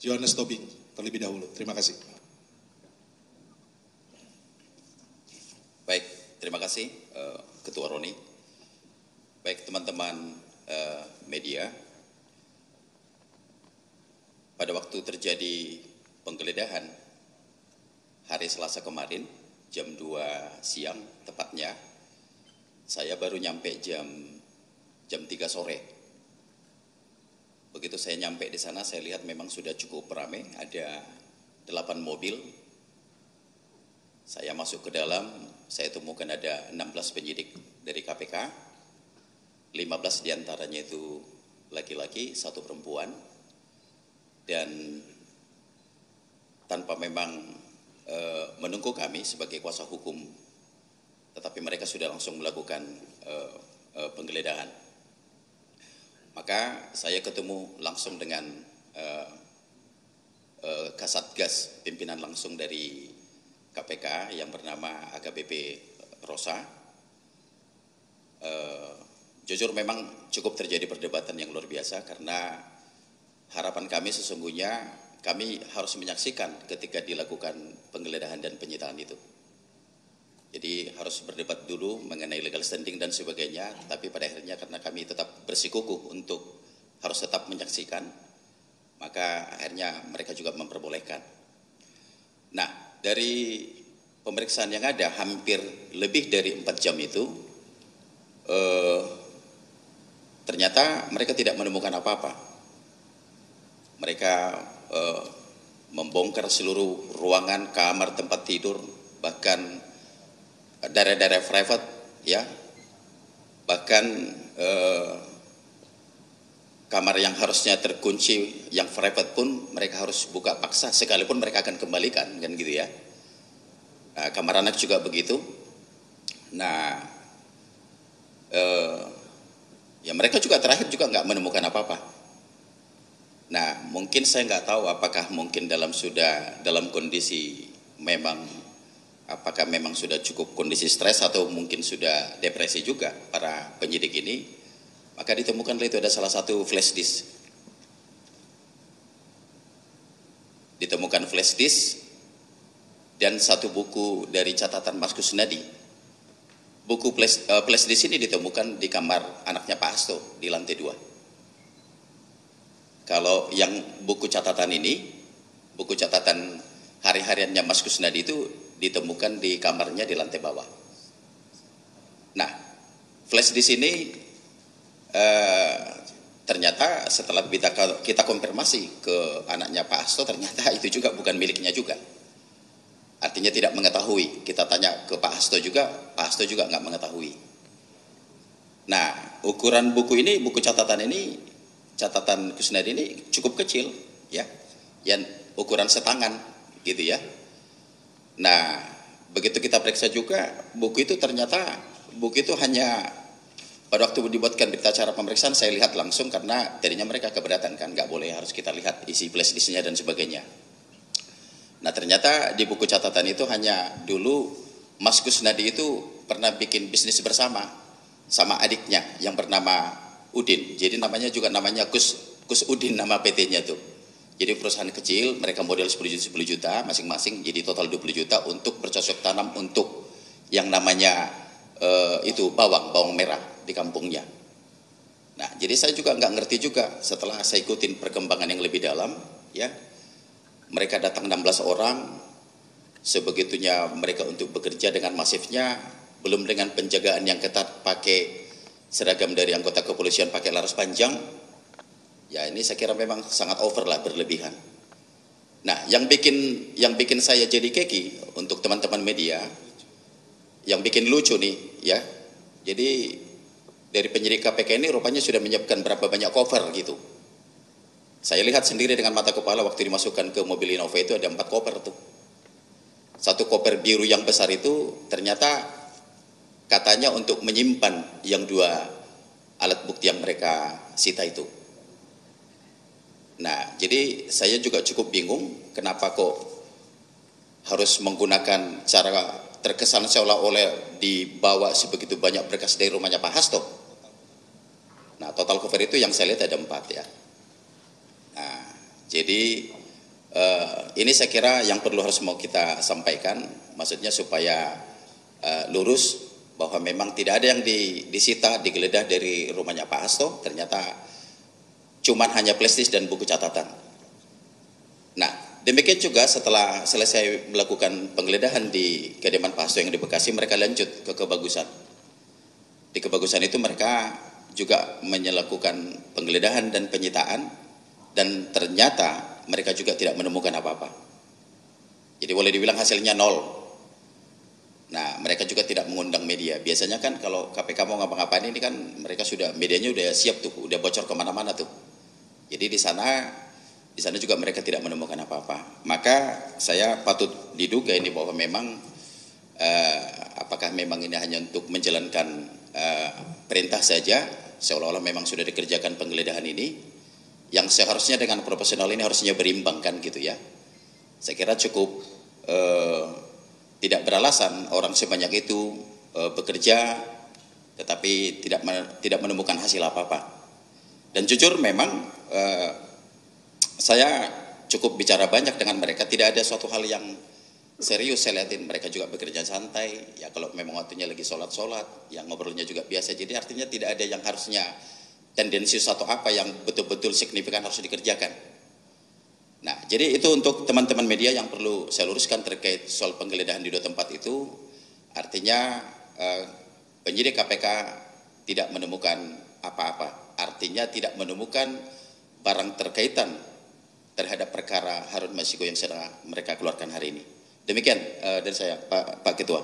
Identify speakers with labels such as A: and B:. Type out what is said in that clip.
A: Johannes Tobing terlebih dahulu. Terima kasih.
B: Baik, terima kasih Ketua Roni. Baik teman-teman media, pada waktu terjadi penggeledahan hari Selasa kemarin jam 2 siang tepatnya, saya baru nyampe jam 3 sore. Begitu saya nyampe di sana, saya lihat memang sudah cukup ramai, ada 8 mobil. Saya masuk ke dalam, saya temukan ada 16 penyidik dari KPK, 15 diantaranya itu laki-laki, 1 perempuan, dan tanpa memang menunggu kami sebagai kuasa hukum, tetapi mereka sudah langsung melakukan penggeledahan. Maka saya ketemu langsung dengan Kasatgas, pimpinan langsung dari KPK yang bernama AKBP Rosa. Jujur memang cukup terjadi perdebatan yang luar biasa, karena harapan kami sesungguhnya kami harus menyaksikan ketika dilakukan penggeledahan dan penyitaan itu. Jadi harus berdebat dulu mengenai legal standing dan sebagainya, tapi pada akhirnya karena kami tetap bersikukuh untuk harus tetap menyaksikan, maka akhirnya mereka juga memperbolehkan. Nah, dari pemeriksaan yang ada hampir lebih dari 4 jam itu, ternyata mereka tidak menemukan apa-apa. Mereka membongkar seluruh ruangan, kamar, tempat tidur, bahkan daerah-daerah private, ya, bahkan kamar yang harusnya terkunci, yang private pun mereka harus buka paksa, sekalipun mereka akan kembalikan, kan gitu ya. Nah, kamar anak juga begitu. Nah, ya mereka juga terakhir juga nggak menemukan apa-apa. Nah, mungkin saya nggak tahu apakah mungkin dalam kondisi memang, apakah memang sudah cukup kondisi stres atau mungkin sudah depresi juga para penyidik ini. Maka ditemukanlah itu ada salah satu flash disk. Ditemukan flash disk dan 1 buku dari catatan Mas Kusnadi. Buku flash disk ini ditemukan di kamar anaknya Pak Hasto di lantai 2. Kalau yang buku catatan ini, buku catatan hari-hariannya Mas Kusnadi itu ditemukan di kamarnya di lantai bawah. Nah, flash disk ini ternyata setelah kita konfirmasi ke anaknya Pak Hasto, ternyata itu juga bukan miliknya juga. Artinya tidak mengetahui. Kita tanya ke Pak Hasto juga, Pak Hasto juga nggak mengetahui. Nah, ukuran buku ini, buku catatan ini, catatan Kusnadi ini cukup kecil, ya, yang ukuran setangan, gitu ya. Nah, begitu kita periksa juga, buku itu ternyata, buku itu hanya pada waktu dibuatkan berita acara pemeriksaan, saya lihat langsung karena tadinya mereka keberatan kan, nggak boleh, harus kita lihat isi flash disknya dan sebagainya. Nah, ternyata di buku catatan itu hanya dulu Mas Kusnadi itu pernah bikin bisnis bersama sama adiknya yang bernama Udin. Jadi namanya Kus Udin, nama PT-nya tuh. Jadi perusahaan kecil, mereka modal 10 juta masing-masing, jadi total 20 juta untuk bercocok tanam untuk yang namanya itu bawang merah di kampungnya. Nah, jadi saya juga nggak ngerti juga setelah saya ikutin perkembangan yang lebih dalam, ya. Mereka datang 16 orang, sebegitunya mereka untuk bekerja dengan masifnya, belum dengan penjagaan yang ketat, pakai seragam dari anggota kepolisian pakai laras panjang. Ya, ini saya kira memang sangat over lah, berlebihan. Nah, yang bikin saya jadi keki untuk teman-teman media, yang bikin lucu nih, ya. Jadi dari penyidik KPK ini rupanya sudah menyiapkan berapa banyak cover gitu. Saya lihat sendiri dengan mata kepala waktu dimasukkan ke mobil Innova itu ada 4 cover tuh. 1 koper biru yang besar itu ternyata katanya untuk menyimpan yang 2 alat bukti yang mereka sita itu. Nah, jadi saya juga cukup bingung kenapa kok harus menggunakan cara terkesan seolah-olah dibawa sebegitu banyak berkas dari rumahnya Pak Hasto. Nah, total cover itu yang saya lihat ada 4 ya. Nah, jadi Ini saya kira yang perlu harus mau kita sampaikan, maksudnya supaya lurus bahwa memang tidak ada yang disita, digeledah dari rumahnya Pak Hasto, ternyata cuman hanya flash dan buku catatan. Nah, demikian juga setelah selesai melakukan penggeledahan di kediaman Pak Hasto yang di Bekasi, mereka lanjut ke Kebagusan. Di Kebagusan itu mereka juga melakukan penggeledahan dan penyitaan, dan ternyata mereka juga tidak menemukan apa-apa. Jadi boleh dibilang hasilnya nol. Nah, mereka juga tidak mengundang media. Biasanya kan kalau KPK mau ngapa-ngapain ini kan mereka sudah, medianya udah siap tuh, udah bocor kemana-mana tuh. Jadi di sana juga mereka tidak menemukan apa-apa. Maka saya patut diduga ini bahwa memang apakah memang ini hanya untuk menjalankan perintah saja, seolah-olah memang sudah dikerjakan penggeledahan ini, yang seharusnya dengan profesional ini harusnya berimbang kan gitu ya. Saya kira cukup tidak beralasan orang sebanyak itu bekerja tetapi tidak menemukan hasil apa-apa. Dan jujur memang saya cukup bicara banyak dengan mereka, tidak ada suatu hal yang serius saya lihatin. Mereka juga bekerja santai, ya kalau memang waktunya lagi sholat-sholat, yang ngobrolnya juga biasa. Jadi artinya tidak ada yang harusnya tendensius atau apa yang betul-betul signifikan harus dikerjakan. Nah, jadi itu untuk teman-teman media yang perlu saya luruskan terkait soal penggeledahan di dua tempat itu. Artinya penyidik KPK tidak menemukan apa-apa. Artinya tidak menemukan barang terkaitan terhadap perkara Harun Masiku yang sedang mereka keluarkan hari ini. Demikian dari saya, Pak Ketua.